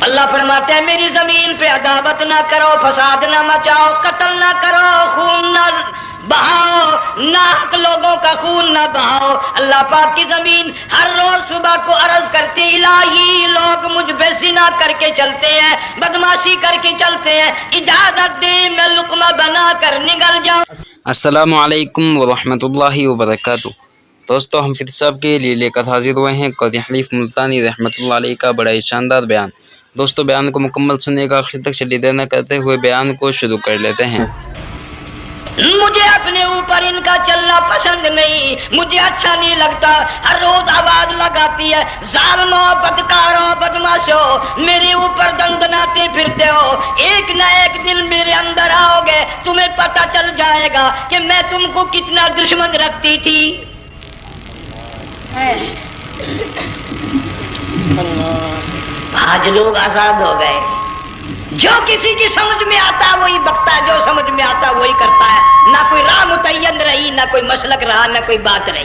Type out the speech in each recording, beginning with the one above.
اللہ فرماتے ہیں میری زمین پہ عداوت نہ کرو، فساد نہ مچاؤ، قتل نہ کرو، خون نہ بہاؤ، ناحق لوگوں کا خون نہ بہاؤ۔ اللہ پاک کی زمین ہر روز صبح کو عرض کرتی الہی لوگ مجھ پہ زنا کر کے چلتے ہیں، بدماشی کر کے چلتے ہیں، اجازت دے میں لقمہ بنا کر نگل جاؤں۔ السلام علیکم ورحمۃ اللہ وبرکاتہ۔ دوستو ہم فطر صاحب کے لیے لے کر حاضر ہوئے ہیں قاضی حنیف ملتانی رحمۃ اللہ علیہ کا بڑا ہی شاندار بیان۔ دوستو بیان کو مکمل سننے کا آخر تک چلی دیر نہ کرتے ہوئے بیان کو شروع کر لیتے ہیں۔ مجھے اپنے اوپر ان کا چلنا پسند نہیں، مجھے اچھا نہیں لگتا، ہر روز آواز لگاتی ہے ظالمو بدکارو بدماشو، میرے اوپر دندناتے پھرتے ہو، ایک نہ ایک دن میرے اندر آؤ گے، تمہیں پتہ چل جائے گا کہ میں تم کو کتنا دشمن رکھتی تھی۔ آج لوگ آزاد ہو گئے، جو کسی کی سمجھ میں آتا ہے وہی بکتا ہے، جو سمجھ میں آتا ہے وہی کرتا ہے، نہ کوئی راہ متعین رہی، نہ کوئی مسلک رہا، نہ کوئی بات رہی۔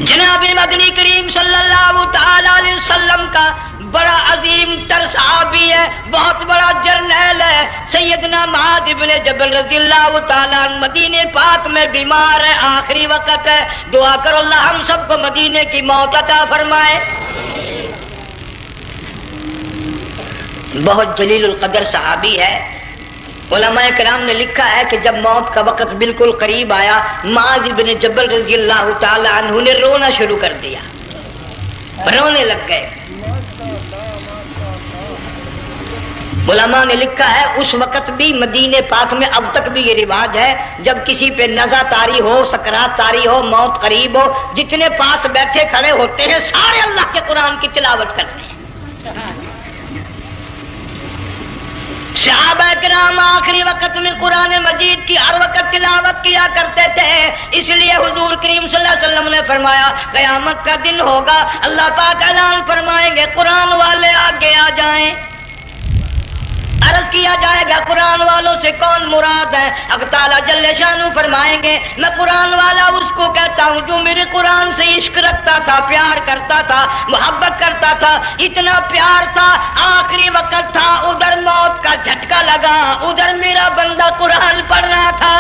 جناب مدنی کریم صلی اللہ تعالی علیہ وسلم کا بڑا عظیم تر صحابی ہے، بہت بڑا جرنیل ہے، سیدنا معاذ بن جبل رضی اللہ تعالیٰ عنہ مدینے پاک میں بیمار ہے، آخری وقت ہے، دعا کرو اللہ ہم سب کو مدینے کی موت عطا فرمائے۔ بہت جلیل القدر صحابی ہے، علماء کرام نے لکھا ہے کہ جب موت کا وقت بالکل قریب آیا معاذ بن جبل رضی اللہ تعالی عنہ نے رونا شروع کر دیا، رونے لگ گئے۔ علماء نے لکھا ہے اس وقت بھی مدینے پاک میں اب تک بھی یہ رواج ہے جب کسی پہ نزع طاری ہو، سکرات طاری ہو، موت قریب ہو، جتنے پاس بیٹھے کھڑے ہوتے ہیں سارے اللہ کے قرآن کی تلاوت کرتے ہیں۔ صحابہ کرام آخری وقت میں قرآن مجید کی ہر وقت تلاوت کیا کرتے تھے، اس لیے حضور کریم صلی اللہ علیہ وسلم نے فرمایا قیامت کا دن ہوگا، اللہ پاک اعلان فرمائیں گے قرآن والے آگے آ جائیں۔ عرض کیا جائے گا قرآن والوں سے کون مراد ہے؟ حق تعالیٰ جل شانہ فرمائیں گے میں قرآن والا اس کو کہتا ہوں جو میرے قرآن سے عشق رکھتا تھا، پیار کرتا تھا، محبت کرتا تھا، اتنا پیار تھا آخری وقت تھا، ادھر موت کا جھٹکا لگا، ادھر میرا بندہ قرآن پڑھ رہا تھا۔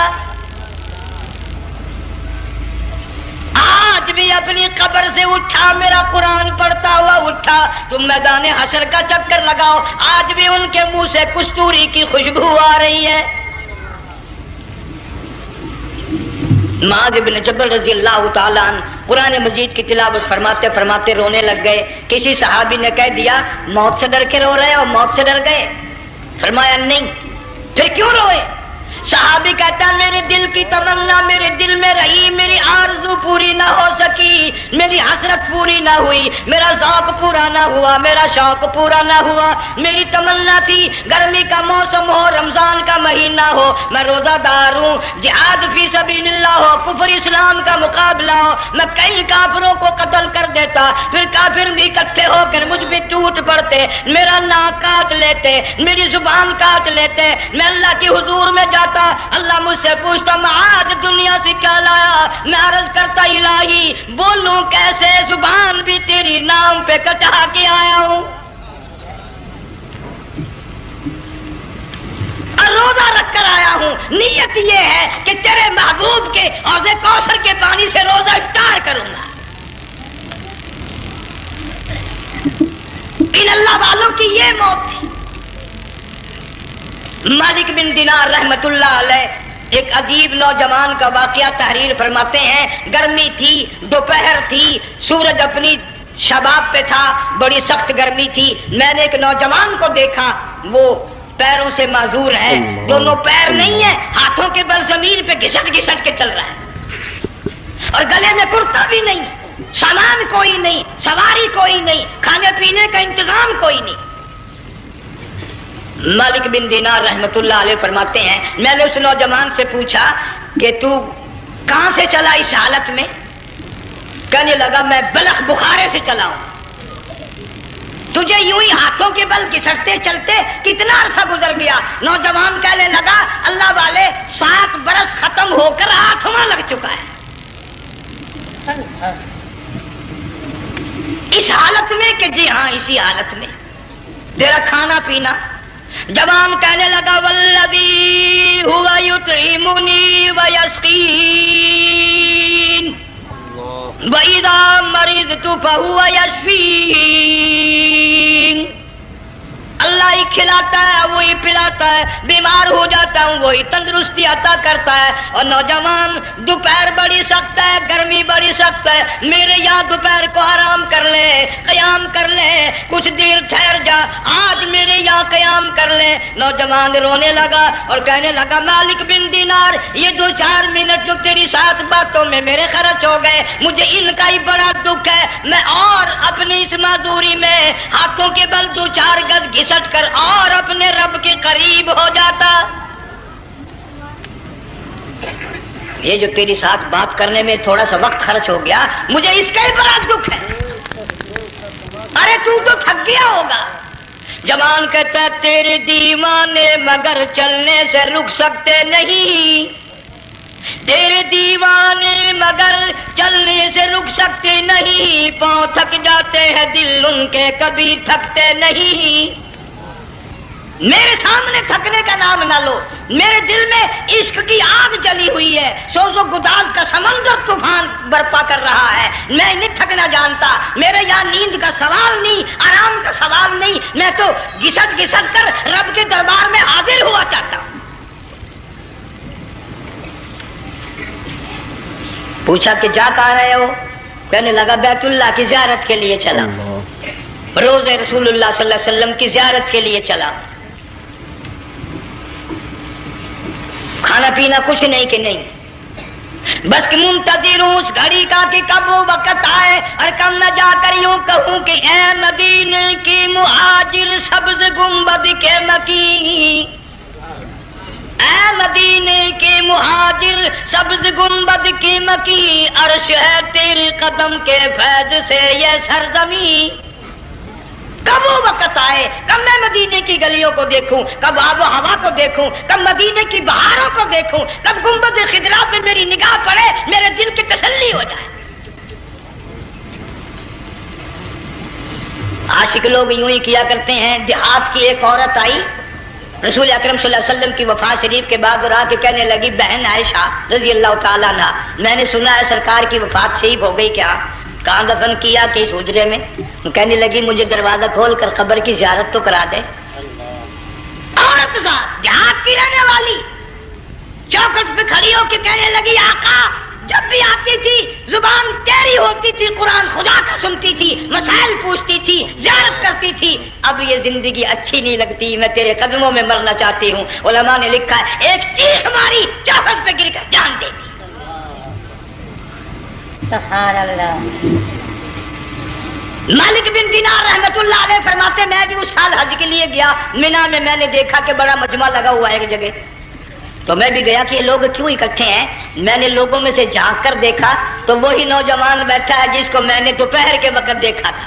آج بھی اپنی قبر سے اٹھا، میرا قرآن پڑھتا ہوا اٹھا، تم میدان حشر کا چکر لگاؤ، آج بھی ان کے منہ سے کستوری کی خوشبو آ رہی ہے۔ معاذ بن جبل رضی اللہ تعالیٰ عنہ قرآن مجید کی تلاوت فرماتے فرماتے رونے لگ گئے۔ کسی صحابی نے کہہ دیا موت سے ڈر کے رو رہے ہو، موت سے ڈر گئے؟ فرمایا نہیں۔ پھر کیوں روئے؟ صحابی کہتا میرے دل کی تمنا میرے دل میں رہی، میری آرزو پوری نہ ہو سکی، میری حسرت پوری نہ ہوئی، میرا ذوق پورا نہ ہوا، میرا شوق پورا نہ ہوا۔ میری تمنا تھی گرمی کا موسم ہو، رمضان کا مہینہ ہو، میں روزہ دار ہوں، جہاد فی سبیل اللہ ہو، کفر اسلام کا مقابلہ ہو، میں کئی کافروں کو قتل کر دیتا، پھر کافر بھی اکٹھے ہو کر مجھ پہ ٹوٹ پڑتے، میرا ناک کاٹ لیتے، میری زبان کاٹ لیتے، میں اللہ کی حضور میں جاتا، اللہ مجھ سے پوچھتا معاذ دنیا سے کیا لایا؟ میں عرض کرتا الہی بولوں کیسے، زبان بھی تیری نام پہ کٹا کے آیا ہوں، اور روزہ رکھ کر آیا ہوں، نیت یہ ہے کہ تیرے محبوب کے حوض کوثر کے پانی سے روزہ افطار کروں گا۔ ان اللہ والوں کی یہ موت تھی۔ مالک بن دینار رحمت اللہ علیہ ایک عجیب نوجوان کا واقعہ تحریر فرماتے ہیں، گرمی تھی، دوپہر تھی، سورج اپنی شباب پہ تھا، بڑی سخت گرمی تھی، میں نے ایک نوجوان کو دیکھا، وہ پیروں سے معذور ہے، دونوں پیر نہیں ہیں، ہاتھوں کے بل زمین پہ گھسٹ گھسٹ کے چل رہا ہے، اور گلے میں کرتا بھی نہیں، سامان کوئی نہیں، سواری کوئی نہیں، کھانے پینے کا انتظام کوئی نہیں۔ مالک بن دینار رحمت اللہ علیہ فرماتے ہیں میں نے اس نوجوان سے پوچھا کہ تو کہاں سے چلا اس حالت میں؟ کہنے لگا میں بلخ بخارے سے چلا ہوں۔ تجھے یوں ہی ہاتھوں کے بل گھسٹتے چلتے کتنا عرصہ گزر گیا؟ نوجوان کہنے لگا اللہ والے 7 برس ختم ہو کر 8واں لگ چکا ہے۔ اس حالت میں کہ جی ہاں اسی حالت میں تیرا کھانا پینا. جوان کہنے لگا والذی ہوا یطعمنی ویسقین وَإِذَا مَرِضْتُ فَهُوَ يَشْفِينِ. اللہ ہی کھلاتا ہے وہی پلاتا ہے، بیمار ہو جاتا ہوں وہی تندرستی عطا کرتا ہے. اور نوجوان دوپہر بڑی سخت ہے، گرمی بڑی سخت ہے، میرے یہاں دوپہر کو آرام کر لے، قیام کر لے، کچھ دیر ٹھہر جا، آج میرے یہاں قیام کر لے. نوجوان رونے لگا اور کہنے لگا مالک بن دینار، یہ 2-4 منٹ جو تیری ساتھ باتوں میں میرے خرچ ہو گئے، مجھے ان کا ہی بڑا دکھ ہے. میں اور اپنی اس معذوری میں ہاتھوں کے بل 2-4 گز گھسٹ کر اور اپنے رب کے قریب ہو جاتا. یہ جو تیری ساتھ بات کرنے میں تھوڑا سا وقت خرچ ہو گیا، مجھے اس کا ہی بڑا دکھ ہے. ارے تو تھک گیا ہوگا. جوان کہتا ہے تیرے دیوانے مگر چلنے سے رک سکتے نہیں، تیرے دیوانے مگر چلنے سے رک سکتے نہیں، پاؤں تھک جاتے ہیں دل ان کے کبھی تھکتے نہیں. میرے سامنے تھکنے کا نام نہ لو، میرے دل میں عشق کی آگ جلی ہوئی ہے، سوز و گداز کا سمندر طوفان برپا کر رہا ہے. میں نہیں تھکنا جانتا، میرے یہاں نیند کا سوال نہیں، آرام کا سوال نہیں، میں تو گھسٹ گھسٹ کر رب کے دربار میں حاضر ہوا چاہتا ہوں. پوچھا کہ جا کہاں رہے ہو؟ کہنے لگا بیت اللہ کی زیارت کے لیے چلا، روز رسول اللہ صلی اللہ علیہ وسلم کی زیارت کے لیے چلا. کھانا پینا کچھ نہیں کہ نہیں، بس کہ منتظر ہوں اس گھڑی کا کہ کب وہ وقت آئے اور کب میں جا کر یوں کہوں کہ اے مدینے کی مہاجر سبز گنبد کے مکی، اے مدینے کے مہاجر سبز گنبد کی مکی، عرش ہے تیرے قدم کے فیض سے یہ سرزمین. کب وہ وقت آئے، کب میں مدینے کی گلیوں کو دیکھوں، کب آب و ہوا کو دیکھوں، کب مدینے کی بہاروں کو دیکھوں، کب گنبد خضرا پہ میری نگاہ پڑے، میرے دل کی تسلی ہو جائے. عاشق لوگ یوں ہی کیا کرتے ہیں. دیہات کی ایک عورت آئی رسول اکرم صلی اللہ علیہ وسلم کی وفات شریف کے بعد اور آ کے کہنے لگی بہن عائشہ رضی اللہ تعالیٰ عنہا، میں نے سنا ہے سرکار کی وفات شریف ہو گئی، کیا کہاں دفن کیا کہ اس حجرے میں؟ کہنے لگی مجھے دروازہ کھول کر قبر کی زیارت تو کرا دے. عورت ساتھ دیہات کی رہنے والی چوکٹ پہ کھڑی ہو کے کہنے لگی آقا جب بھی آتی تھی زبان تیری ہوتی تھی، قرآن خدا کا سنتی تھی، مسائل پوچھتی تھی، زیارت کرتی تھی، اب یہ زندگی اچھی نہیں لگتی، میں تیرے قدموں میں مرنا چاہتی ہوں. علماء نے لکھا ہے ایک چیخ ماری چوکٹ پہ گر کر جان دے دی. سبحان اللہ. مالک بن دینار رحمت اللہ علیہ فرماتے میں بھی اس سال حج کے لیے گیا، مینا میں میں نے دیکھا کہ بڑا مجمع لگا ہوا ہے ایک جگہ، تو میں بھی گیا کہ یہ لوگ کیوں اکٹھے ہیں. میں نے لوگوں میں سے جھانک کر دیکھا تو وہی نوجوان بیٹھا ہے جس کو میں نے دوپہر کے وقت دیکھا تھا.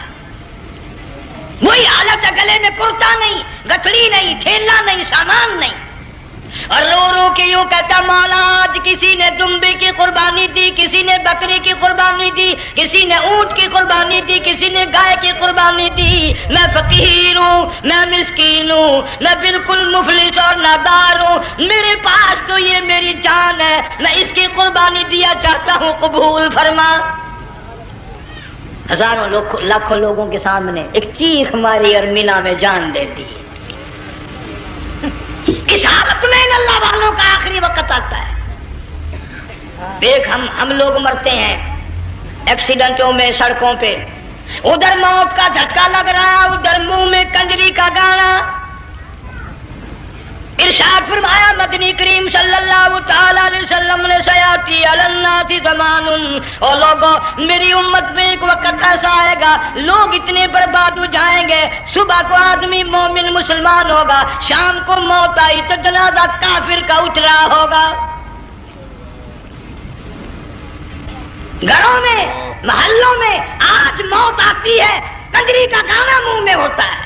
وہی حالت ہے، گلے میں کرتا نہیں، گٹھڑی نہیں، تھیلا نہیں، سامان نہیں، اور رو رو کے یوں کہتا مولا آج کسی نے دمبی کی قربانی دی، کسی نے بکری کی قربانی دی، کسی نے اونٹ کی قربانی دی، کسی نے گائے کی قربانی دی. میں فقیر ہوں، میں مسکین ہوں، میں بالکل مفلس اور نادار ہوں، میرے پاس تو یہ میری جان ہے، میں اس کی قربانی دیا چاہتا ہوں، قبول فرما. ہزاروں لاکھوں لوگوں کے سامنے ایک چیخ ماری اور مینا میں جان دے دی. اس حالت میں اللہ والوں کا آخری وقت آتا ہے. دیکھ ہم لوگ مرتے ہیں ایکسیڈنٹوں میں، سڑکوں پہ، ادھر موت کا جھٹکا لگ رہا، ادھر منہ میں کنجری کا گانا. ارشاد فرمایا مدنی کریم صلی اللہ تعالی علیہ وسلم نے سیاتی علی الناس زمان، اور لوگوں میری امت میں ایک وقت ایسا آئے گا لوگ اتنے برباد ہو جائیں گے، صبح کو آدمی مومن مسلمان ہوگا، شام کو موت آئی تو جنازہ کافر کا اٹھ رہا ہوگا. گھروں میں، محلوں میں آج موت آتی ہے، کنجری کا گانا منہ میں ہوتا ہے.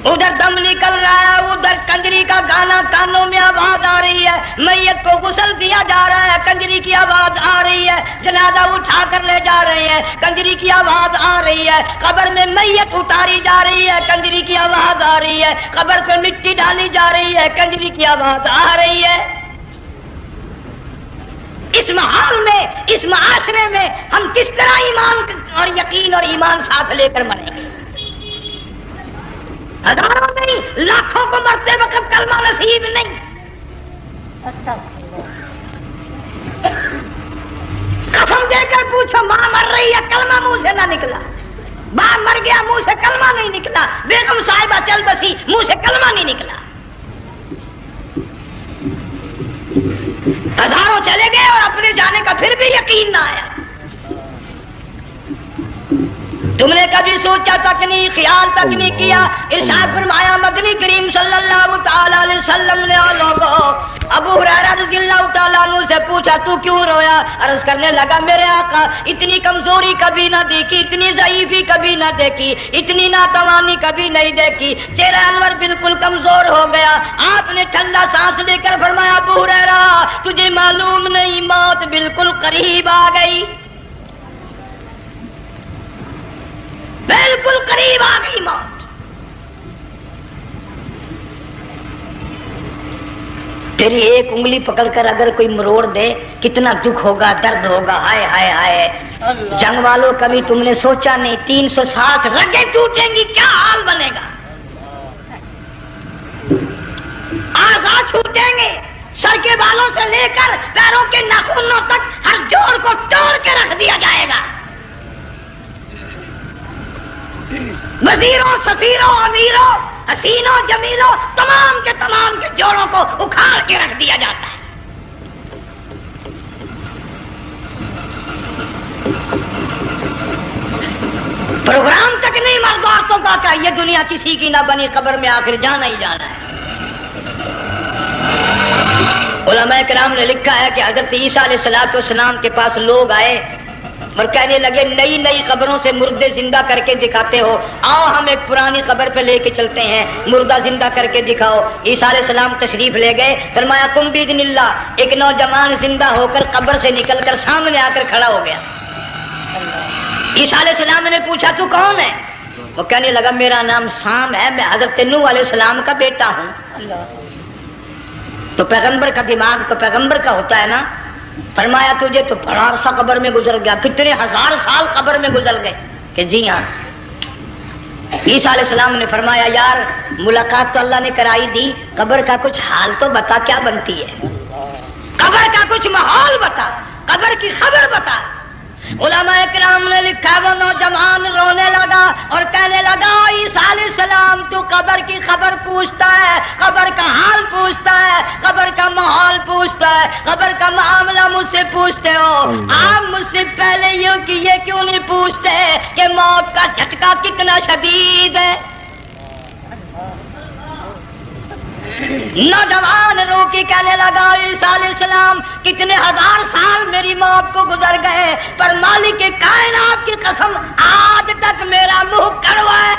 ادھر دم نکل رہا ہے، ادھر کنجری کا گانا کانوں میں آواز آ رہی ہے، میت کو غسل دیا جا رہا ہے، کنجری کی آواز آ رہی ہے، جنازہ اٹھا کر لے جا رہے ہیں، کنجری کی آواز آ رہی ہے، قبر میں میت اتاری جا رہی ہے، کنجری کی آواز آ رہی ہے، قبر پہ مٹی ڈالی جا رہی ہے، کنجری کی آواز آ رہی ہے۔ اس ماحول میں، اس معاشرے میں ہم کس طرح ایمان اور یقین اور ایمان ساتھ لے کر مریں گے؟ ہزاروں نہیں، لاکھوں کو مرتے وقت کلمہ نصیب نہیں۔ قسم دے کر پوچھو، ماں مر رہی ہے، کلمہ منہ سے نہ نکلا، باپ مر گیا، منہ سے کلمہ نہیں نکلا، بیگم صاحبہ چل بسی، منہ سے کلمہ نہیں نکلا۔ ہزاروں چلے گئے اور اپنے جانے کا پھر بھی یقین نہ آیا۔ تم نے کبھی سوچا تک نہیں، خیال تک نہیں کیا۔ ارشاد فرمایا مدنی کریم صلی اللہ تعالی علیہ وسلم نے اور لوگوں ابو ہریرہ رضی اللہ تعالیٰ عنہ سے پوچھا تو کیوں رویا؟ عرض کرنے لگا میرے آقا اتنی کمزوری کبھی نہ دیکھی، اتنی ضعیفی کبھی نہ دیکھی، اتنی ناتوانی کبھی نہیں دیکھی، چہرہ انور بالکل کمزور ہو گیا۔ آپ نے ٹھنڈا سانس لے کر فرمایا ابو ہریرہ تجھے معلوم نہیں موت بالکل قریب آ گئی، بالکل قریب آ گئی موت۔ تیری ایک انگلی پکڑ کر اگر کوئی مروڑ دے کتنا دکھ ہوگا، درد ہوگا، ہائے ہائے ہائے۔ جنگ والوں کبھی تم نے سوچا نہیں 360 رگیں ٹوٹیں گی کیا حال بنے گا، اعضاء چھوٹیں گے، سر کے بالوں سے لے کر پیروں کے ناخنوں تک ہر جوڑ کو توڑ کے رکھ دیا جائے گا، وزیروں، سفیروں، امیروں، حسینوں، جمیلوں، تمام کے جوڑوں کو اکھاڑ کے رکھ دیا جاتا ہے۔ پروگرام تک نہیں مرد عورتوں کا کہ یہ دنیا کسی کی نہ بنی، قبر میں آخر جانا ہی جانا ہے۔ علماء کرام نے لکھا ہے کہ حضرت عیسیٰ علیہ السلام کے پاس لوگ آئے اور کہنے لگے نئی نئی قبروں سے مردے زندہ کر کے دکھاتے ہو، آؤ ہم ایک پرانی قبر پہ لے کے چلتے ہیں، مردہ زندہ کر کے دکھاؤ۔ عیسیٰ علیہ السلام تشریف لے گئے، فرمایا کم باذن اللہ، ایک نوجوان زندہ ہو کر قبر سے نکل کر سامنے آ کر کھڑا ہو گیا۔ عیسیٰ علیہ السلام نے پوچھا تو کون ہے؟ وہ کہنے لگا میرا نام سام ہے، میں حضرت نوح علیہ السلام کا بیٹا ہوں۔ تو پیغمبر کا دماغ تو پیغمبر کا ہوتا ہے نا۔ فرمایا تجھے تو بڑا عرصہ قبر میں گزر گیا، کتنے ہزار سال قبر میں گزر گئے؟ کہ جی ہاں۔ عیسیٰ علیہ السلام نے فرمایا یار ملاقات تو اللہ نے کرائی دی، قبر کا کچھ حال تو بتا کیا بنتی ہے، قبر کا کچھ ماحول بتا، قبر کی خبر بتا۔ علماء کرام نے لکھا وہ نوجوان رونے لگا اور کہنے لگا عیسیٰ علیہ السلام تو قبر کی خبر پوچھتا ہے، قبر کا حال پوچھتا ہے، قبر کا ماحول پوچھتا ہے، قبر کا معاملہ مجھ سے پوچھتے ہو، آپ مجھ سے پہلے یہ کیوں نہیں پوچھتے کہ موت کا جھٹکا کتنا شدید ہے؟ نوجوان رو کے کہنے لگا عیسیٰ علیہ السلام کتنے ہزار سال میری موت کو گزر گئے پر مالک کائنات کی قسم آج تک میرا منہ کڑوا ہے۔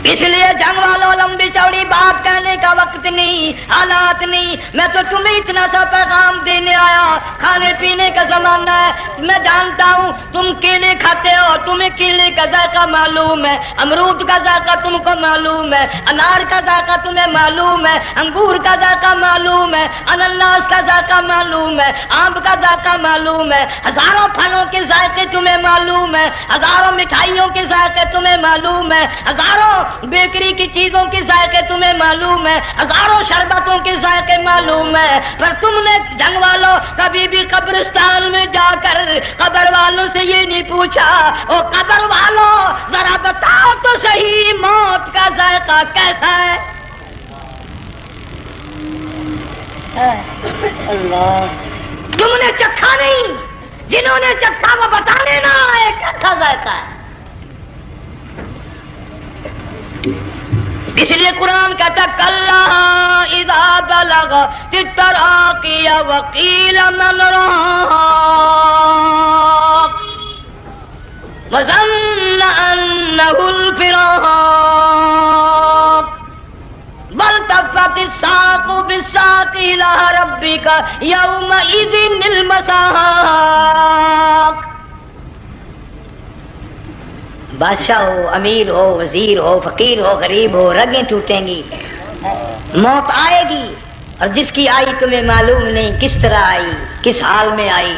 اس لیے جنگ والوں لمبی چوڑی بات کہنے کا وقت نہیں، حالات نہیں، میں تو تمہیں اتنا سا پیغام دینے آیا، کھانے پینے کا زمانہ ہے، میں جانتا ہوں تم کیلے کھاتے ہو، تمہیں کیلے کا ذائقہ معلوم ہے، امرود کا ذائقہ تم کو معلوم ہے، انار کا ذائقہ تمہیں معلوم ہے، انگور کا ذائقہ معلوم ہے، انناس کا ذائقہ معلوم ہے، آم کا ذائقہ معلوم ہے، ہزاروں پھلوں کے ذائقے تمہیں معلوم ہے، ہزاروں مٹھائیوں کے ذائقے تمہیں معلوم ہے، ہزاروں بیکری کی چیزوں کے ذائقے تمہیں معلوم ہے، ہزاروں شربتوں کے ذائقے معلوم ہے، پر تم نے جنگ والوں کبھی بھی قبرستان میں جا کر قبر والوں سے یہ نہیں پوچھا او قبر والوں ذرا بتاؤ تو صحیح موت کا ذائقہ کیسا ہے؟ اللہ تم نے چکھا نہیں، جنہوں نے چکھا وہ بتانے نہ آئے کیسا ذائقہ ہے۔ اس لیے قرآن کہتا کلا اذا بلغت التراقی وقیل من راق، وظن أنه الفراق والتفت الساق بالساق إلى ربك يومئذ المساق. بادشاہ ہو، امیر ہو، وزیر ہو، فقیر ہو، غریب ہو، رگیں ٹوٹیں گی، موت آئے گی، اور جس کی آئی تمہیں معلوم نہیں کس طرح آئی، کس حال میں آئی.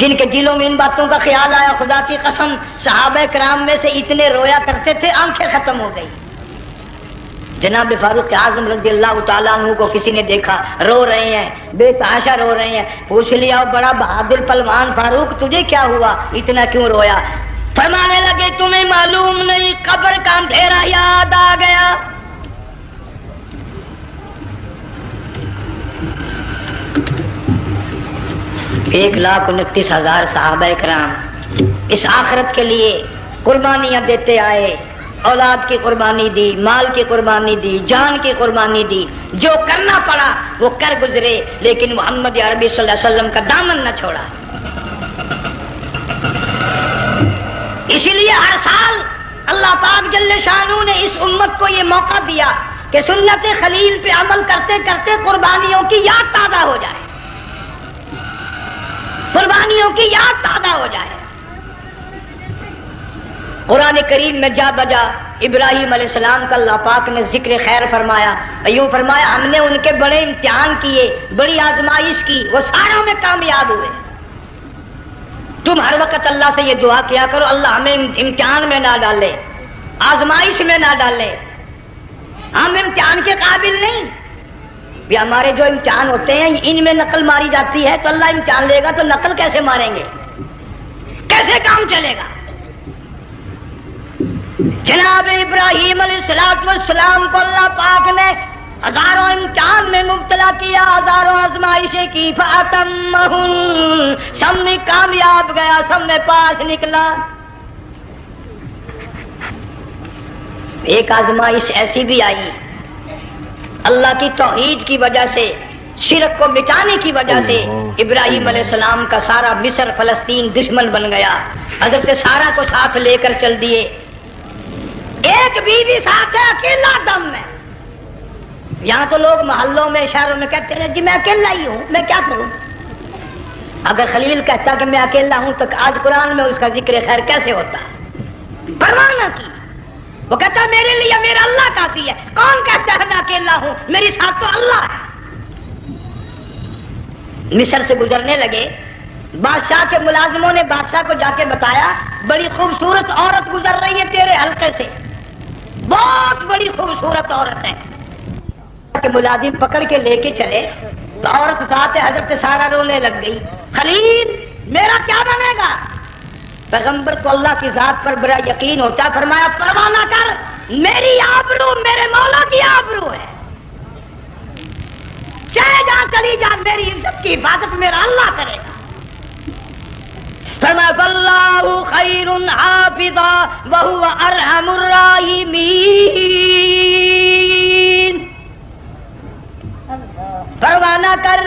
جن کے دلوں میں ان باتوں کا خیال آیا، خدا کی قسم صحابہ کرام میں سے اتنے رویا کرتے تھے آنکھیں ختم ہو گئی. جناب فاروق اعظم رضی اللہ تعالیٰ عنہ کو کسی نے دیکھا رو رہے ہیں، بے تحاشا رو رہے ہیں. پوچھ لیا بڑا بہادر پہلوان فاروق تجھے کیا ہوا، اتنا کیوں رویا؟ فرمانے لگے تمہیں معلوم نہیں قبر کا اندھیرا یاد آ گیا. 1,29,000 صحابہ کرام اس آخرت کے لیے قربانیاں دیتے آئے، اولاد کی قربانی دی، مال کی قربانی دی، جان کی قربانی دی، جو کرنا پڑا وہ کر گزرے، لیکن محمد عربی صلی اللہ علیہ وسلم کا دامن نہ چھوڑا. اسی لیے ہر سال اللہ پاک جل شانہ نے اس امت کو یہ موقع دیا کہ سنت خلیل پہ عمل کرتے کرتے قربانیوں کی یاد تازہ ہو جائے، قربانیوں کی یاد تازہ ہو جائے. قرآن کریم میں جا بجا ابراہیم علیہ السلام کا اللہ پاک نے ذکر خیر فرمایا، یوں فرمایا ہم نے ان کے بڑے امتحان کیے، بڑی آزمائش کی، وہ ساروں میں کامیاب ہوئے. تم ہر وقت اللہ سے یہ دعا کیا کرو اللہ ہمیں امتحان میں نہ ڈالے، آزمائش میں نہ ڈالے. ہم امتحان کے قابل نہیں. بھی ہمارے جو امتحان ہوتے ہیں ان میں نقل ماری جاتی ہے، تو اللہ امتحان لے گا تو نقل کیسے ماریں گے، کیسے کام چلے گا؟ جناب ابراہیم علیہ السلام کو اللہ پاک نے ہزاروں امتحان میں مبتلا کیا، ہزاروں آزمائشیں کی، فَأَتَمَّهُنْ سب میں کامیاب گیا، سب میں پاس نکلا. ایک آزمائش ایسی بھی آئی اللہ کی توحید کی وجہ سے، شرک کو مٹانے کی وجہ سے ابراہیم علیہ السلام کا سارا مصر فلسطین دشمن بن گیا. حضرت سارہ کو ساتھ لے کر چل دیے، ایک بیوی ساتھ ہے، اکیلا دم میں. یہاں تو لوگ محلوں میں شہروں میں کہتے ہیں جی میں اکیلا ہی ہوں، میں کیا کروں. اگر خلیل کہتا کہ میں اکیلا ہوں تو آج قرآن میں اس کا ذکر خیر کیسے ہوتا؟ پرواہ نہ کی. وہ کہتا میرے لیے میرا اللہ کافی ہے. کون کہتا ہے میں اکیلا ہوں، میری ساتھ تو اللہ ہے. مصر سے گزرنے لگے، بادشاہ کے ملازموں نے بادشاہ کو جا کے بتایا بڑی خوبصورت عورت گزر رہی ہے تیرے حلقے سے، بہت بڑی خوبصورت عورت ہے. کہ ملازم پکڑ کے لے کے چلے تو عورت ساتھ حضرت سارہ رونے لگ گئی. خلیل میرا کیا بنے گا؟ پیغمبر کو اللہ کی ذات پر بڑا یقین ہوتا، فرمایا پرواہ نہ کر، میری آبرو میرے مولا کی آبرو ہے، چلے جا چلی جا، میری عزت کی حفاظت میرا اللہ کرے گا. فرمایا فاللہ خیر حافظا وہو ارحم الراحمین. پرواہ نہ کر،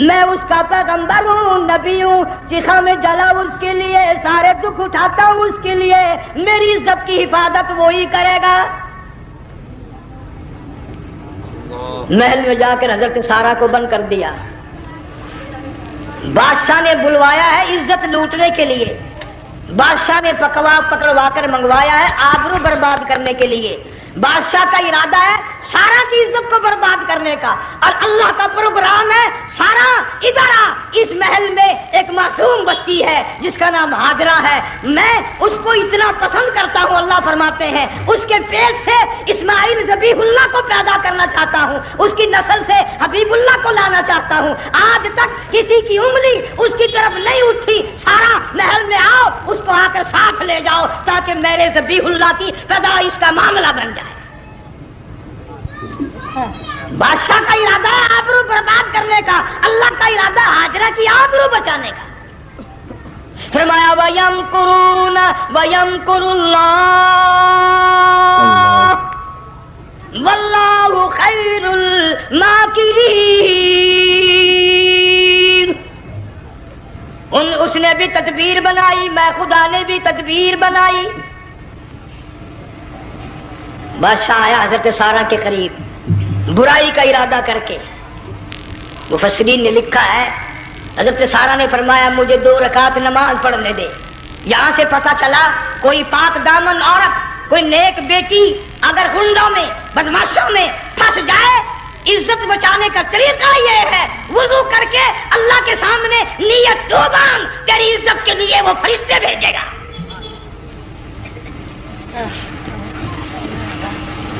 میں اس کا پیغمبر ہوں، نبی ہوں، چیخا میں جلا اس کے لیے، سارے دکھ اٹھاتا ہوں اس کے لیے، میری عزت کی حفاظت وہی کرے گا. محل میں جا کر حضرت سارہ کو بند کر دیا. بادشاہ نے بلوایا ہے عزت لوٹنے کے لیے، بادشاہ نے پکڑوا کر منگوایا ہے آبرو برباد کرنے کے لیے. بادشاہ کا ارادہ ہے سارا کی عزت کو برباد کرنے کا، اور اللہ کا پروگرام ہے سارا ادھر آ، اس محل میں ایک معصوم بچی ہے جس کا نام ہاجرہ ہے، میں اس کو اتنا پسند کرتا ہوں، اللہ فرماتے ہیں اس کے پیٹ سے اسماعیل ذبیح اللہ کو پیدا کرنا چاہتا ہوں، اس کی نسل سے حبیب اللہ کو لانا چاہتا ہوں. آج تک کسی کی انگلی اس کی طرف نہیں اٹھی. سارا محل میں آؤ، اس کو آ کر ساتھ لے جاؤ تاکہ میرے ذبیح اللہ کی پیدائش کا معاملہ بن جائے. بادشاہ کا ارادہ ہے آبرو برباد کرنے کا، اللہ کا ارادہ ہاجرہ کی آبرو بچانے کا. فرمایا وَيَمْكُرُونَ وَيَمْكُرُ اللَّهُ وَاللَّهُ خَيْرُ الْمَاكِرِينَ. اس نے بھی تدبیر بنائی، میں خدا نے بھی تدبیر بنائی۔ بادشاہ آیا حضرت سارہ کے قریب برائی کا ارادہ کر کے۔ مفسرین نے لکھا ہے حضرت سارہ نے فرمایا مجھے 2 رکعت نماز پڑھنے دے۔ یہاں سے پتہ چلا کوئی پاک دامن عورت، کوئی نیک بیٹی اگر غنڈوں میں بدماشوں میں پھنس جائے، عزت بچانے کا طریقہ یہ ہے وضو کر کے اللہ کے سامنے نیت تو باندھ، تیری عزت کے لیے وہ فرشتے بھیجے گا۔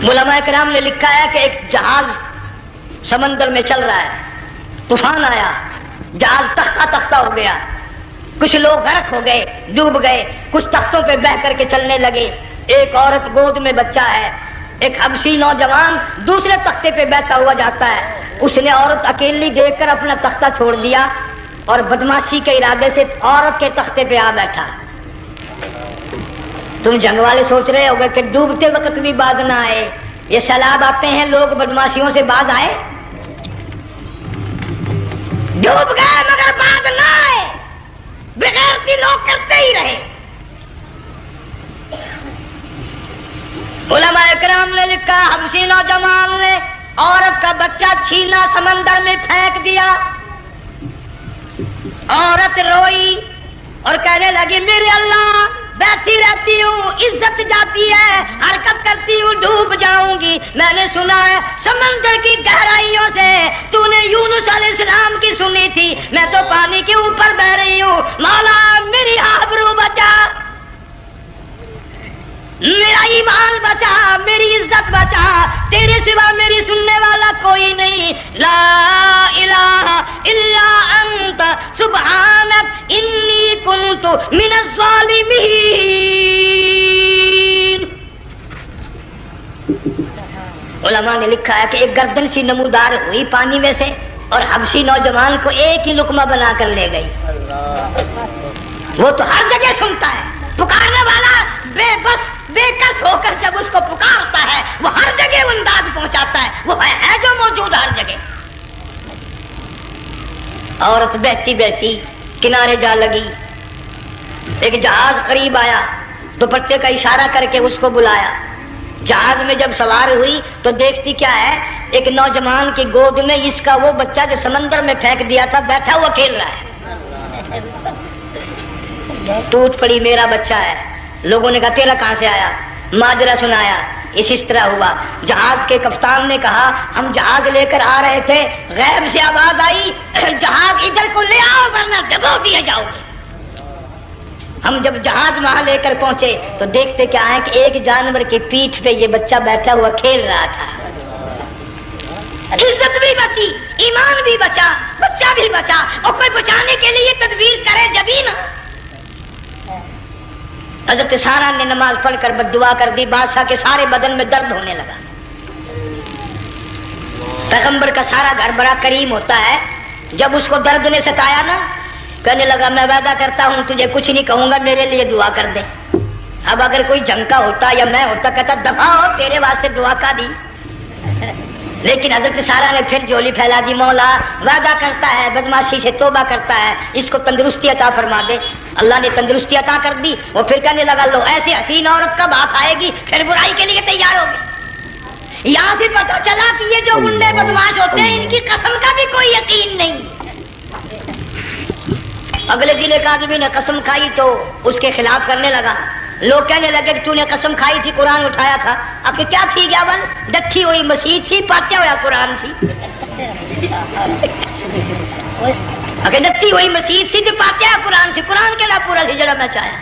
علماء کرام نے لکھا ہے کہ ایک جہاز سمندر میں چل رہا ہے، طوفان آیا، جہاز تختہ تختہ ہو گیا، کچھ لوگ غرق ہو گئے، ڈوب گئے، کچھ تختوں پہ بہ کر کے چلنے لگے۔ ایک عورت گود میں بچہ ہے، ایک حبشی نوجوان دوسرے تختے پہ بیٹھا ہوا جاتا ہے۔ اس نے عورت اکیلی دیکھ کر اپنا تختہ چھوڑ دیا اور بدماشی کے ارادے سے عورت کے تختے پہ آ بیٹھا۔ تم جنگ والے سوچ رہے ہوگے کہ ڈوبتے وقت بھی باز نہ آئے، یہ سیلاب آتے ہیں لوگ بدماشیوں سے باز آئے؟ ڈوب گئے مگر باز نہ آئے، بغیرتی لوگ کرتے ہی رہے۔ علماء کرام نے لکھا حبشی نوجوان نے عورت کا بچہ چھینا سمندر میں پھینک دیا۔ عورت روئی اور کہنے لگی میرے اللہ بیٹھی رہتی ہوں، عزت جاتی ہے، حرکت کرتی ہوں، ڈوب جاؤں گی۔ میں نے سنا ہے سمندر کی گہرائیوں سے تو نے یونس علیہ السلام کی سنی تھی، میں تو پانی کے اوپر بہ رہی ہوں، مولا میری آبرو بچا، میرا ایمان بچا، میری عزت بچا، تیرے سوا میری سننے والا کوئی نہیں، لا الہ الا انت سبحانک انی کنت من الظالمین۔ علماء نے لکھا ہے کہ ایک گردن سی نمودار ہوئی پانی میں سے اور حبشی نوجوان کو ایک ہی لقمہ بنا کر لے گئی۔ وہ تو ہر جگہ سنتا ہے، پکارنے والا بے بس بے کس ہو کر جب اس کو پکارتا ہے وہ ہر جگہ انداز پہنچاتا ہے، وہ ہے جو موجود ہر جگہ۔ عورت بہتی بہتی کنارے جا لگی، ایک جہاز قریب آیا، دوپٹے کا اشارہ کر کے اس کو بلایا۔ جہاز میں جب سوار ہوئی تو دیکھتی کیا ہے، ایک نوجوان کی گود میں اس کا وہ بچہ جو سمندر میں پھینک دیا تھا بیٹھا ہوا کھیل رہا ہے۔ ٹوٹ پڑی میرا بچہ ہے۔ لوگوں نے کہا تیرا کہاں سے آیا؟ ماجرا سنایا، اس طرح ہوا۔ جہاز کے کپتان نے کہا ہم جہاز لے کر آ رہے تھے، غیب سے آواز آئی جہاز ادھر کو لے آؤ ورنہ ڈبو دیے جاؤ گے۔ ہم جب جہاز وہاں لے کر پہنچے تو دیکھتے کیا ہے کہ ایک جانور کی پیٹھ پہ یہ بچہ بیٹھا ہوا کھیل رہا تھا۔ عزت بھی بچی، ایمان بھی بچا، بچہ بھی بچا، اور کوئی بچانے کے لیے تدبیر کرے جبھی نا۔ حضرت سارہ نے نماز پڑھ کر بد دعا کر دی، بادشاہ کے سارے بدن میں درد ہونے لگا۔ پیغمبر کا سارا گھر بڑا کریم ہوتا ہے، جب اس کو درد نے ستایا نا کہنے لگا میں وعدہ کرتا ہوں تجھے کچھ نہیں کہوں گا، میرے لیے دعا کر دے۔ اب اگر کوئی جنگ کا ہوتا یا میں ہوتا کہتا دفع ہو تیرے واسطے دعا کا دی، لیکن حضرت سارہ نے پھر جھولی پھیلا دی، مولا وعدہ کرتا ہے بدماشی سے توبہ کرتا ہے، اس کو تندرستی عطا فرما دے۔ اللہ نے تندرستی عطا کر دی۔ وہ پھر کہنے لگا لو ایسی حسین عورت کب ہاتھ آئے گی، پھر برائی کے لیے تیار ہوگی۔ یہاں سے پتہ چلا کہ یہ جو گنڈے بدماش ہوتے ہیں ان کی قسم کا بھی کوئی یقین نہیں۔ اگلے دن ایک آدمی نے قسم کھائی تو اس کے خلاف کرنے لگا۔ لوگ کہنے لگے کہ تو نے قسم کھائی تھی، قرآن اٹھایا تھا، اب کہ کیا تھی گیا بل ڈٹھی ہوئی مسیح سی، پاتے ہوا قرآن سی، اگر ڈٹھی ہوئی مسیح سی تو پاتے ہوا قرآن سی، قرآن کے لا پورا ہجرا میں چاہیا۔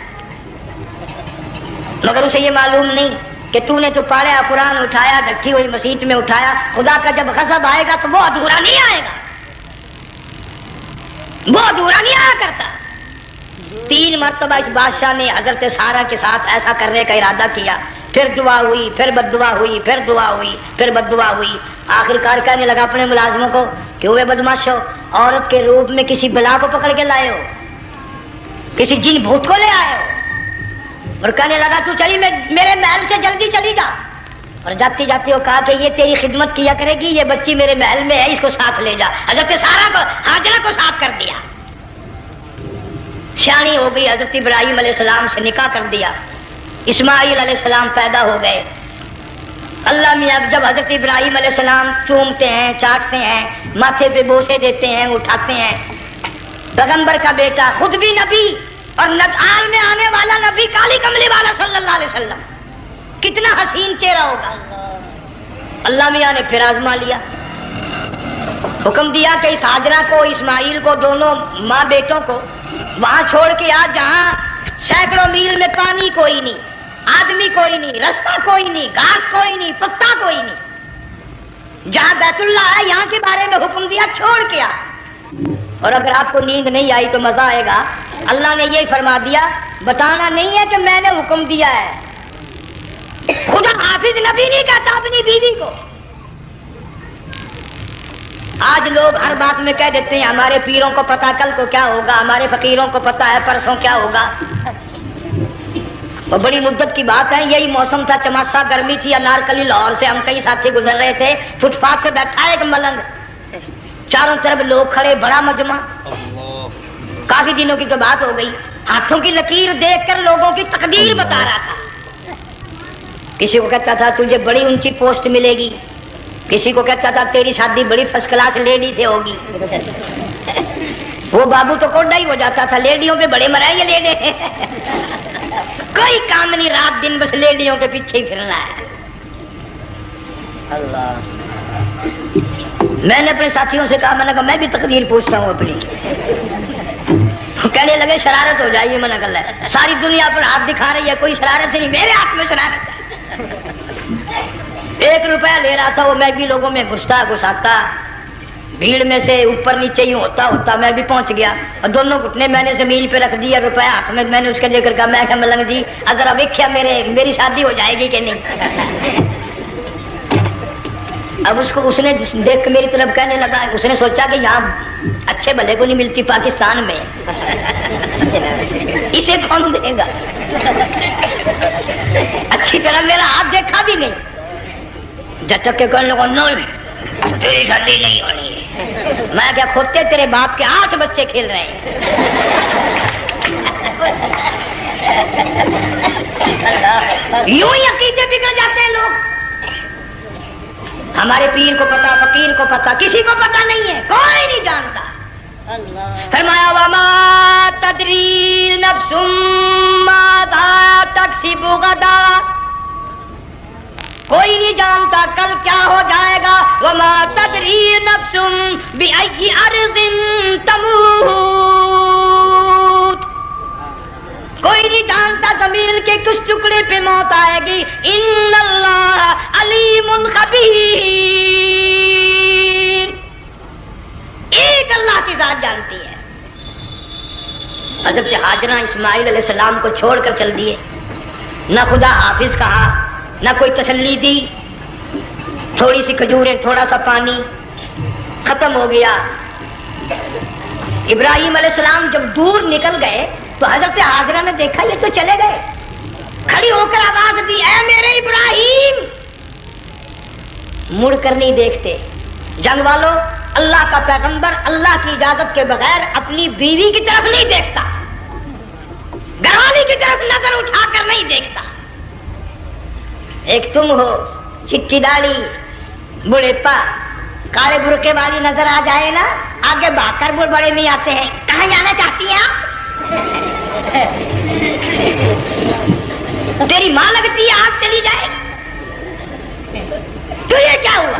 مگر اسے یہ معلوم نہیں کہ تو نے تو پاڑیا قرآن اٹھایا، ڈٹھی ہوئی مسیح میں اٹھایا، خدا کا جب غضب آئے گا تو وہ ادھورا نہیں آئے گا، وہ ادھورا نہیں آیا کرتا۔ 3 مرتبہ اس بادشاہ نے حضرت سارہ کے ساتھ ایسا کرنے کا ارادہ کیا، پھر دعا ہوئی، پھر بد دعا ہوئی، پھر دعا ہوئی، پھر بد دعا ہوئی۔ آخر کار کہنے لگا اپنے ملازموں کو کہ ہوئے بدماشو، عورت کے روپ میں کسی بلا کو پکڑ کے لائے ہو، کسی جن بھوت کو لے آئے ہو، اور کہنے لگا تو چلی میرے محل سے جلدی چلی جا، اور جاتی جاتی وہ کہا کہ یہ تیری خدمت کیا کرے گی، یہ بچی میرے محل میں ہے، اس کو ساتھ لے جا۔ حضرت سارہ کو، ہاجرہ کو ساتھ کر دیا۔ سیانی ہو گئی، حضرت ابراہیم علیہ السلام سے نکاح کر دیا، اسماعیل علیہ السلام پیدا ہو گئے۔ اللہ میاں جب حضرت ابراہیم علیہ السلام چومتے ہیں، چاٹتے ہیں، ماتھے پہ بوسے دیتے ہیں، اٹھاتے ہیں، پیغمبر کا بیٹا، خود بھی نبی اور آل میں آنے والا نبی، کالی کملی والا صلی اللہ علیہ وسلم، کتنا حسین چہرہ ہوگا۔ اللہ میاں نے پھر آزما لیا، حکم دیا کہ اس ہاجرہ کو، اسماعیل کو، دونوں ماں بیٹوں کو وہاں چھوڑ کے آ جہاں سینکڑوں میل میں پانی کوئی نہیں، آدمی کوئی نہیں، رستہ کوئی نہیں، گھاس کوئی نہیں، پتا کوئی نہیں، جہاں بیت اللہ ہے یہاں کے بارے میں حکم دیا، چھوڑ کے آ۔ اور اگر آپ کو نیند نہیں آئی تو مزہ آئے گا، اللہ نے یہ فرما دیا، بتانا نہیں ہے کہ میں نے حکم دیا ہے۔ خدا حافظ نبی نہیں کہتا اپنی بیوی کو۔ آج لوگ ہر بات میں کہہ دیتے ہیں ہمارے پیروں کو پتا کل کو کیا ہوگا، ہمارے فقیروں کو پتا ہے پرسوں کیا ہوگا۔ اور بڑی مدت کی بات ہے، یہی موسم تھا، چماسا گرمی تھی، انارکلی لاہور سے ہم کئی ساتھی گزر رہے تھے، فٹ پاتھ پہ بیٹھا ہے ایک ملنگ، چاروں طرف لوگ کھڑے، بڑا مجمع، کافی دنوں کی تو بات ہو گئی، ہاتھوں کی لکیر دیکھ کر لوگوں کی تقدیر بتا رہا تھا۔ کسی کو کہتا تھا تجھے بڑی اونچی پوسٹ ملے گی، کسی کو کہتا تھا تیری شادی بڑی فرسٹ کلاس لیڈی سے ہوگی۔ وہ بابو تو کوڈا ہی ہو جاتا تھا، لیڈیوں پہ بڑے مرائے لے دے، کوئی کام نہیں، رات دن بس لیڈیوں کے پیچھے ہی پھرنا ہے۔ اللہ، میں نے اپنے ساتھیوں سے کہا، میں نے کہا میں بھی تقدیر پوچھتا ہوں اپنی۔ کہنے لگے شرارت ہو جائے، یہ منع کر لے، ساری دنیا پر ہاتھ دکھا رہی ہے، کوئی شرارت نہیں، میرے ہاتھ میں شرارت ہے۔ 1 روپیہ لے رہا تھا وہ، میں بھی لوگوں میں گھساتا، بھیڑ میں سے اوپر نیچے ہی ہوتا میں بھی پہنچ گیا، اور دونوں گھٹنے میں نے زمین پہ رکھ دیا، روپیہ ہاتھ میں نے اس کے لے کر کہا، میں کہا ملنگ جی اگر ویکھیا میری شادی ہو جائے گی کہ نہیں۔ اب اس نے دیکھ کے میری طرف کہنے لگا، اس نے سوچا کہ یہاں اچھے بھلے کو نہیں ملتی پاکستان میں، اسے کون دے گا؟ اچھی طرح میرا ہاتھ دیکھا بھی نہیں، جھٹک کے کہنے لگا نہیں تیری شادی نہیں ہونی ہے۔ میں کیا کھوتے تیرے باپ کے 8 بچے کھیل رہے ہیں۔ یوں ہی عقیدے بگڑ جاتے ہیں لوگ۔ ہمارے پیر کو پتا، فقیر کو پتا، کسی کو پتا نہیں ہے، کوئی نہیں جانتا۔ فرمایا وما تدری نفس ماذا تکسب غدا، کوئی نہیں جانتا کل کیا ہو جائے گا۔ وما تدری نفس بأی ارض تموت، کوئی نہیں جانتا زمین کے کس ٹکڑے پہ موت آئے گی۔ ان اللہ علیم خبیر، ایک اللہ کی ذات جانتی ہے۔ حضرت ہاجرہ اسماعیل علیہ السلام کو چھوڑ کر چل دیے، نہ خدا حافظ کہا، نہ کوئی تسلی دی، تھوڑی سی کھجوریں، تھوڑا سا پانی، ختم ہو گیا۔ ابراہیم علیہ السلام جب دور نکل گئے تو حضرت ہاجرہ نے دیکھا یہ تو چلے گئے، کھڑی ہو کر آواز دی، اے میرے ابراہیم۔ مڑ کر نہیں دیکھتے۔ جنگ والوں، اللہ کا پیغمبر اللہ کی اجازت کے بغیر اپنی بیوی کی طرف نہیں دیکھتا، گھر والی کی طرف نظر اٹھا کر نہیں دیکھتا۔ ایک تم ہو، چٹی داڑھی، بڑھیپا، کالے برقعے والی نظر آ جائے نا، آگے بھاگ کر بڑے نہیں آتے ہیں، کہاں جانا چاہتی ہیں آپ؟ تیری ماں لگتی ہے آگ چلی جائے تو یہ کیا ہوا؟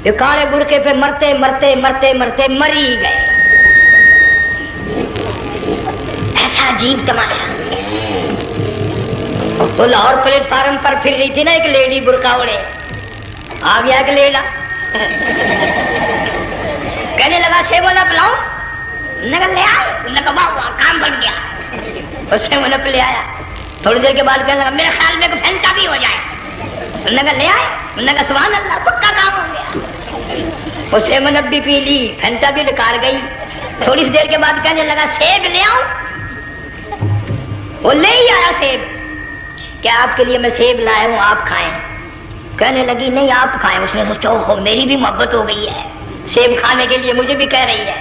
یہ کالے برقعے پہ مرتے مرتے مرتے مرتے مری گئے۔ ایسا عجیب تماشا۔ وہ لاہور پلیٹ فارم پر پھر رہی تھی نا ایک لیڈی برقع اوڑے، آ گیا ایک لیڈا، کہنے لگا سیب والا پلاؤ، نگل لے آئے، نگا ہوا کام بن گیا، اس نے منپ لے آیا۔ تھوڑی دیر کے بعد کہنے لگا میرے خیال میں پھینٹا بھی ہو جائے، نگا لے آئے، نگا سبحان اللہ پکا کام ہو گیا۔ اس نے منپ بھی پی لی، پھینٹا بھی ڈکار گئی۔ تھوڑی سی دیر کے بعد کہنے لگا سیب لے آؤ، وہ لے ہی آیا سیب، کیا آپ کے لیے میں سیب لایا ہوں آپ کھائیں؟ کہنے لگی نہیں آپ کھائیں۔ اس نے سوچا اوہ میری بھی محبت ہو گئی ہے، سیب کھانے کے لیے مجھے بھی کہہ رہی ہے۔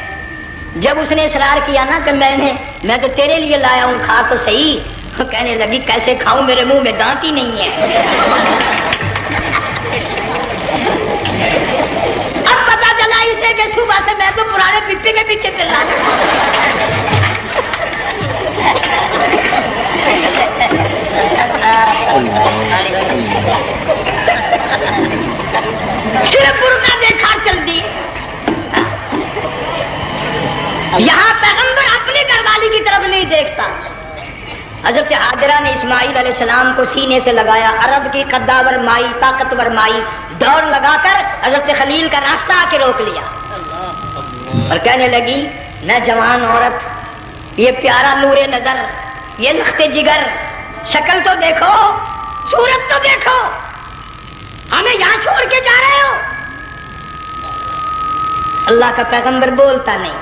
جب اس نے اصرار کیا نا کہ میں تو تیرے لیے لایا ہوں، کھا تو صحیح، کہنے لگی کیسے کھاؤں، میرے منہ میں دانت ہی نہیں ہے۔ اب پتا چلا اسے کہ صبح سے میں تو پرانے پپی کے پیچھے پھر رہا صرف برقع دیکھا چل دی۔ یہاں پیغمبر اپنی گھر والی کی طرف نہیں دیکھتا۔ حضرت ہاجرہ نے اسماعیل علیہ السلام کو سینے سے لگایا، عرب کی قداور مائی، طاقتور مائی، دوڑ لگا کر حضرت خلیل کا راستہ آ کے روک لیا اور کہنے لگی میں جوان عورت، یہ پیارا نور نظر، یہ لخت جگر، شکل تو دیکھو، صورت تو دیکھو، ہمیں یہاں چھوڑ کے جا رہے ہو؟ اللہ کا پیغمبر بولتا نہیں۔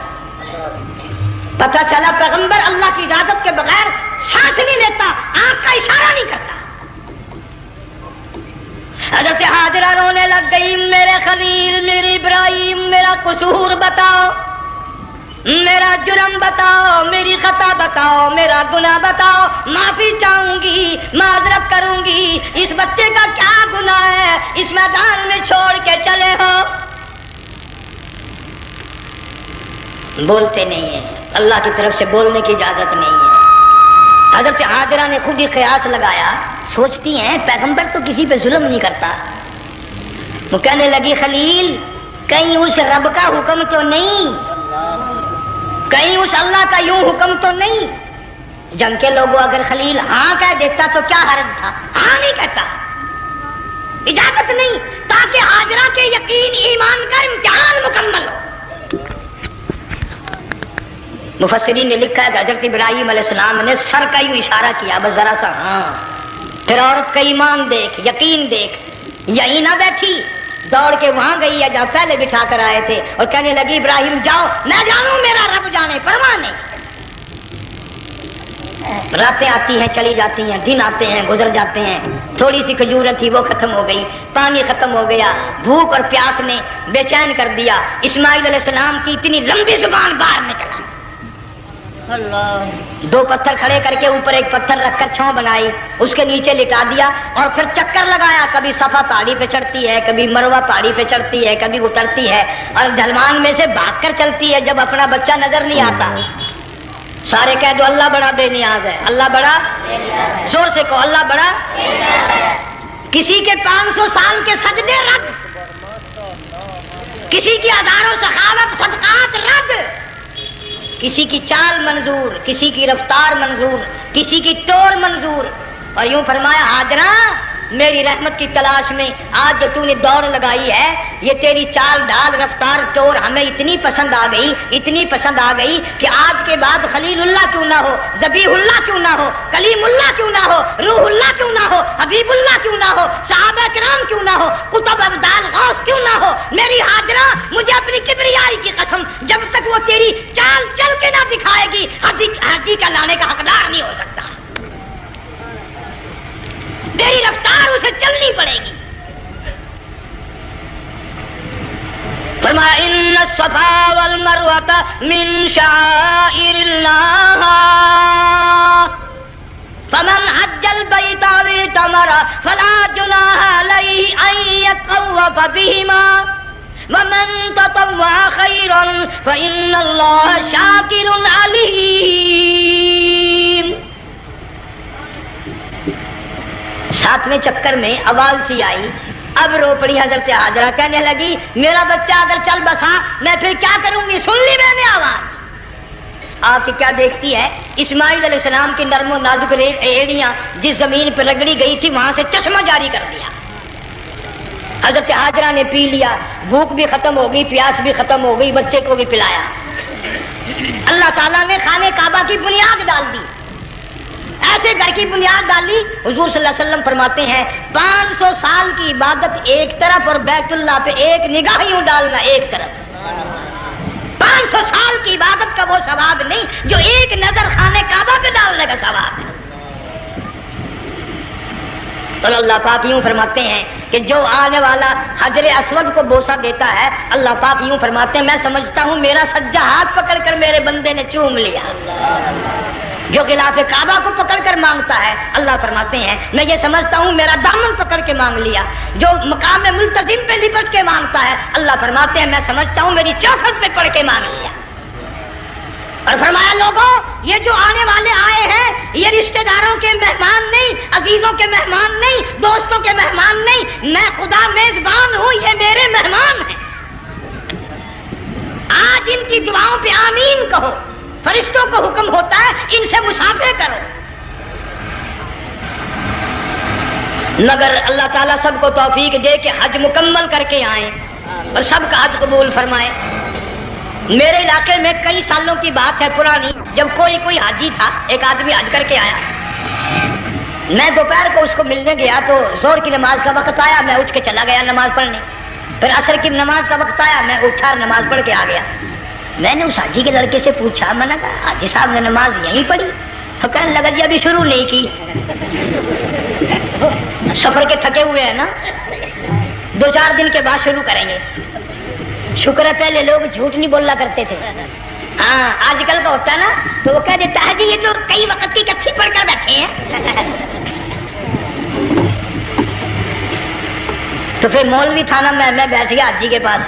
پتا چلا پیغمبر اللہ کی اجازت کے بغیر سانس نہیں لیتا، آنکھ کا اشارہ نہیں کرتا۔ حضرت ہاجرہ رونے لگ گئی، میرے خلیل، میری ابراہیم، میرا قصور بتاؤ، میرا جرم بتاؤ، میری خطا بتاؤ، میرا گناہ بتاؤ، معافی چاہوں گی، معذرت کروں گی، اس بچے کا کیا گناہ ہے اس میدان میں چھوڑ کے چلے ہو؟ بولتے نہیں ہیں، اللہ کی طرف سے بولنے کی اجازت نہیں ہے۔ حضرت ہاجرہ نے خود ہی قیاس لگایا، سوچتی ہیں پیغمبر تو کسی پہ ظلم نہیں کرتا۔ وہ کہنے لگی خلیل، کہیں اس رب کا حکم تو نہیں، کہیں اس اللہ کا یوں حکم تو نہیں؟ جنگ کے لوگوں اگر خلیل ہاں کہہ دیتا تو کیا حرج تھا؟ ہاں نہیں کہتا، اجازت نہیں، تاکہ ہاجرہ کے یقین ایمان کا امتحان مکمل ہو۔ مفسرین نے لکھا ہے کہ حضرت ابراہیم علیہ السلام نے سر کا یوں اشارہ کیا، بس ذرا سا ہاں، پھر عورت کا ایمان دیکھ، یقین دیکھ، یہی نہ بیٹھی، دوڑ کے وہاں گئی ہے جہاں پہلے بٹھا کر آئے تھے اور کہنے لگی ابراہیم جاؤ، میں جانوں میرا رب جانے، پرواہ نہیں۔ راتیں آتی ہیں چلی جاتی ہیں، دن آتے ہیں گزر جاتے ہیں، تھوڑی سی کھجوریں تھی وہ ختم ہو گئی، پانی ختم ہو گیا، بھوک اور پیاس نے بے چین کر دیا۔ اسماعیل علیہ السلام کی اتنی لمبی زبان باہر نکلا، دو پتھر کھڑے کر کے اوپر ایک پتھر رکھ کر چھاؤں بنائی، اس کے نیچے لٹا دیا اور پھر چکر لگایا، کبھی صفا پہاڑی پہ چڑھتی ہے، کبھی مروہ پہاڑی پہ چڑھتی ہے، کبھی اترتی ہے اور ڈھلوان میں سے بھاگ کر چلتی ہے جب اپنا بچہ نظر نہیں آتا۔ سارے کہہ دو اللہ بڑا بے نیاز ہے، اللہ بڑا، زور سے کہو اللہ بڑا۔ کسی کے 500 سال کے سجدے رد، کسی کی ہزاروں سخاوت صدقات رد، کسی کی چال منظور، کسی کی رفتار منظور، کسی کی ٹور منظور۔ اور یوں فرمایا ہاجرہ میری رحمت کی تلاش میں آج جو تو نے دوڑ لگائی ہے، یہ تیری چال ڈھال رفتار ٹور ہمیں اتنی پسند آ گئی، اتنی پسند آ گئی کہ آج کے بعد خلیل اللہ کیوں نہ ہو، ذبیح اللہ کیوں نہ ہو، کلیم اللہ کیوں نہ ہو، روح اللہ کیوں نہ ہو، حبیب اللہ کیوں نہ ہو، صحابہ کرام کیوں نہ ہو، قطب ابدال غوث کیوں نہ ہو، میری ہاجرہ مجھے اپنی کبریائی کی قسم جب تک وہ تیری چال چل کے نہ دکھائے گی حاجی کا لانے کا حقدار نہیں ہو سکتا۔ تیری رفتار اسے چلنی پڑے گی۔ فرمایا ان الصفا والمروۃ من شعائر اللہ فمن حج البیت او اعتمر فلا جناح علیہ ان یطوف بہما ومن تطوع خیرا فإن اللہ شاکر علیم۔ ساتویں چکر میں آواز سی آئی، اب رو پڑی حضرت ہاجرہ، کہنے لگی میرا بچہ اگر چل بسا میں پھر کیا کروں گی؟ سن لی میں نے آواز۔ آپ کی کیا دیکھتی ہے؟ اسماعیل علیہ السلام کی نرم و نازک ایڑیاں جس زمین پر رگڑی گئی تھی وہاں سے چشمہ جاری کر دیا۔ حضرت ہاجرہ نے پی لیا، بھوک بھی ختم ہو گئی، پیاس بھی ختم ہو گئی، بچے کو بھی پلایا۔ اللہ تعالیٰ نے خانہ کعبہ کی بنیاد ڈال دی، ایسے گھر کی بنیاد ڈالی۔ حضور صلی اللہ علیہ وسلم فرماتے ہیں 500 سال کی عبادت ایک طرف اور بیت اللہ پہ ایک نگاہ یوں ڈالنا ایک طرف۔ 500 سال کی عبادت کا وہ ثواب نہیں جو ایک نظر خانہ کعبہ پہ ڈالنے کا ثواب ہے۔ اور اللہ پاک یوں فرماتے ہیں کہ جو آنے والا حجر اسود کو بوسہ دیتا ہے، اللہ پاک یوں فرماتے ہیں میں سمجھتا ہوں میرا سجا ہاتھ پکڑ کر میرے بندے نے چوم لیا۔ جو غلاف کعبہ کو پکڑ کر مانگتا ہے، اللہ فرماتے ہیں میں یہ سمجھتا ہوں میرا دامن پکڑ کے مانگ لیا۔ جو مقام ملتزم پہ لپٹ کے مانگتا ہے، اللہ فرماتے ہیں میں سمجھتا ہوں میری چوکھٹ پہ پڑھ کے مانگ لیا۔ اور فرمایا لوگوں یہ جو آنے والے آئے ہیں یہ رشتہ داروں کے مہمان نہیں، عزیزوں کے مہمان نہیں، دوستوں کے مہمان نہیں، میں خدا میزبان ہوں، یہ میرے مہمان ہیں۔ آج ان کی دعاؤں پہ آمین کہو، فرشتوں کو حکم ہوتا ہے ان سے مصافحہ کرو۔ مگر اللہ تعالیٰ سب کو توفیق دے کہ حج مکمل کر کے آئیں اور سب کا حج قبول فرمائے۔ میرے علاقے میں کئی سالوں کی بات ہے پرانی، جب کوئی حاجی تھا، ایک آدمی حج کر کے آیا، میں دوپہر کو اس کو ملنے گیا تو زور کی نماز کا وقت آیا، میں اٹھ کے چلا گیا نماز پڑھنے۔ پھر عصر کی نماز کا وقت آیا، میں اٹھا نماز پڑھ کے آ گیا۔ میں نے اس حاجی کے لڑکے سے پوچھا، میں نے کہا حاجی صاحب نے نماز یہیں پڑھی؟ تو کہنے لگا جی ابھی شروع نہیں کی، سفر کے تھکے ہوئے ہیں نا، 2-4 دن کے بعد شروع کریں گے۔ شکر ہے پہلے لوگ جھوٹ نہیں بولنا کرتے تھے، ہاں آج کل کا ہوتا ہے نا تو وہ کہہ دیتا ہے جی یہ تو کئی وقت کی کچھی پڑھ کر بیٹھے ہیں۔ تو پھر مولوی تھا نا، میں بیٹھ گیا حاجی کے پاس،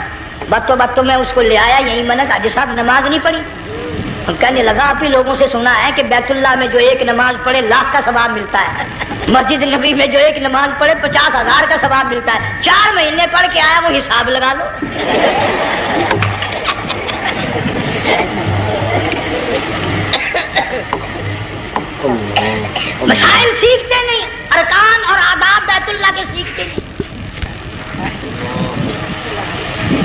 باتوں میں اس کو لے آیا، یہی میں نے کہا حاجی صاحب نماز نہیں پڑھی؟ کہنے لگا آپ ہی لوگوں سے سنا ہے کہ بیت اللہ میں جو ایک نماز پڑھے 1,00,000 کا ثواب ملتا ہے، مسجد نبی میں جو ایک نماز پڑھے 50,000 کا ثواب ملتا ہے، 4 مہینے پڑھ کے آیا، وہ حساب لگا لو۔ مسائل سیکھتے نہیں، ارکان اور آداب بیت اللہ کے سیکھتے نہیں۔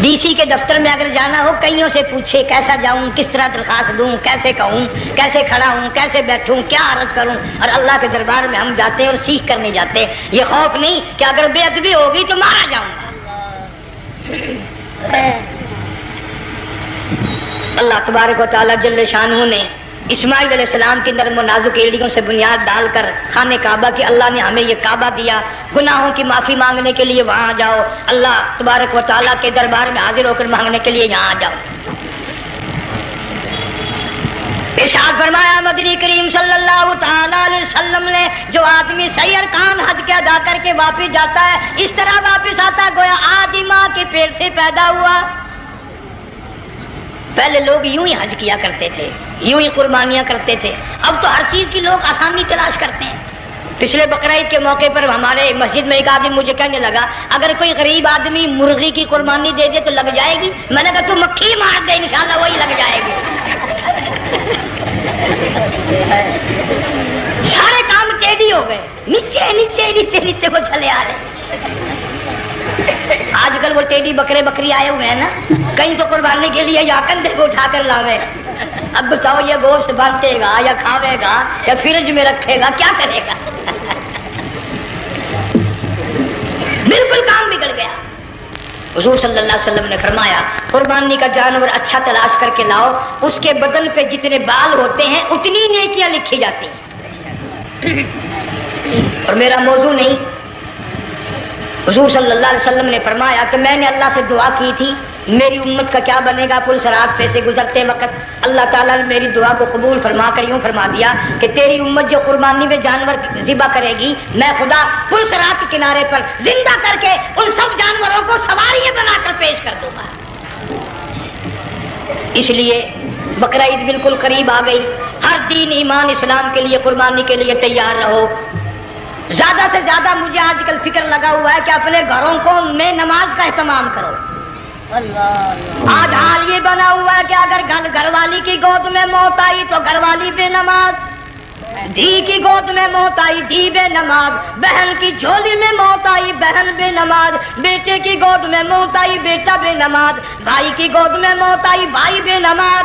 ڈی سی کے دفتر میں اگر جانا ہو کئیوں سے پوچھے کیسا جاؤں، کس طرح درخواست دوں، کیسے کہوں، کیسے کھڑا ہوں، کیسے بیٹھوں، کیا عرض کروں، اور اللہ کے دربار میں ہم جاتے ہیں اور سیکھ کرنے جاتے ہیں، یہ خوف نہیں کہ اگر بے ادبی ہوگی تو مارا جاؤں گا۔ اللہ تبارک و تعالیٰ جل شانہ نے اسماعیل علیہ السلام کی نرم و نازک ایڑیوں سے بنیاد ڈال کر خانہ کعبہ کی، اللہ نے ہمیں یہ کعبہ دیا، گناہوں کی معافی مانگنے کے لیے وہاں جاؤ، اللہ تبارک و تعالیٰ کے دربار میں حاضر ہو کر مانگنے کے لیے یہاں جاؤ۔ ارشاد فرمایا مدنی کریم صلی اللہ تعالی علیہ وسلم نے جو آدمی صحیح ارکان حج کے ادا کر کے واپس جاتا ہے اس طرح واپس آتا گویا آج ہی ماں کے پیٹ سے پیدا ہوا۔ پہلے لوگ یوں ہی حج کیا کرتے تھے، یوں ہی قربانیاں کرتے تھے، اب تو ہر چیز کی لوگ آسانی تلاش کرتے ہیں۔ پچھلے بقرعید کے موقع پر ہمارے مسجد میں ایک آدمی مجھے کہنے لگا اگر کوئی غریب آدمی مرغی کی قربانی دے دے تو لگ جائے گی؟ میں نے کہا تو مکھی مار دے انشاءاللہ وہی لگ جائے گی۔ سارے کام ٹیڑھی ہو گئے، نیچے نیچے نیچے نیچے کو چلے آ رہے۔ آج کل وہ ٹیڑھی بکرے بکری آئے ہوئے ہیں نا، کہیں تو قربانی کے لیے یا کندھے کو اٹھا کر لاوے۔ اب بتاؤ یہ گوشت بانٹے گا یا کھاوے گا یا فریج میں رکھے گا، کیا کرے گا؟ بالکل کام بگڑ گیا۔ حضور صلی اللہ علیہ وسلم نے فرمایا قربانی کا جانور اچھا تلاش کر کے لاؤ، اس کے بدن پہ جتنے بال ہوتے ہیں اتنی نیکیاں لکھی جاتی ہیں۔ اور میرا موضوع نہیں، حضور صلی اللہ علیہ وسلم نے فرمایا کہ میں نے اللہ سے دعا کی تھی میری امت کا کیا بنے گا، پل صراط پہ سے گزرتے وقت اللہ تعالیٰ نے میری دعا کو قبول فرما کر یوں فرما دیا کہ تیری امت جو قربانی میں جانور ذبح کرے گی میں خدا پل صراط کے کنارے پر زندہ کر کے ان سب جانوروں کو سواریاں بنا کر پیش کر دوں گا۔ اس لیے بقرعید بالکل قریب آ گئی، ہر دین ایمان اسلام کے لیے قربانی کے لیے تیار رہو۔ زیادہ سے زیادہ مجھے آج کل فکر لگا ہوا ہے کہ اپنے گھروں کو میں نماز کا اہتمام کرو۔ آج حال یہ بنا ہوا ہے کہ اگر گھر والی کی گود میں موت آئی تو گھر والی بے نماز، دھی کی گود میں موت آئی دھی بے نماز، بہن کی جھولی میں موت آئی بہن بے نماز، بیٹے کی گود میں موت آئی بیٹا بے نماز، بھائی کی گود میں موت آئی بھائی بے نماز۔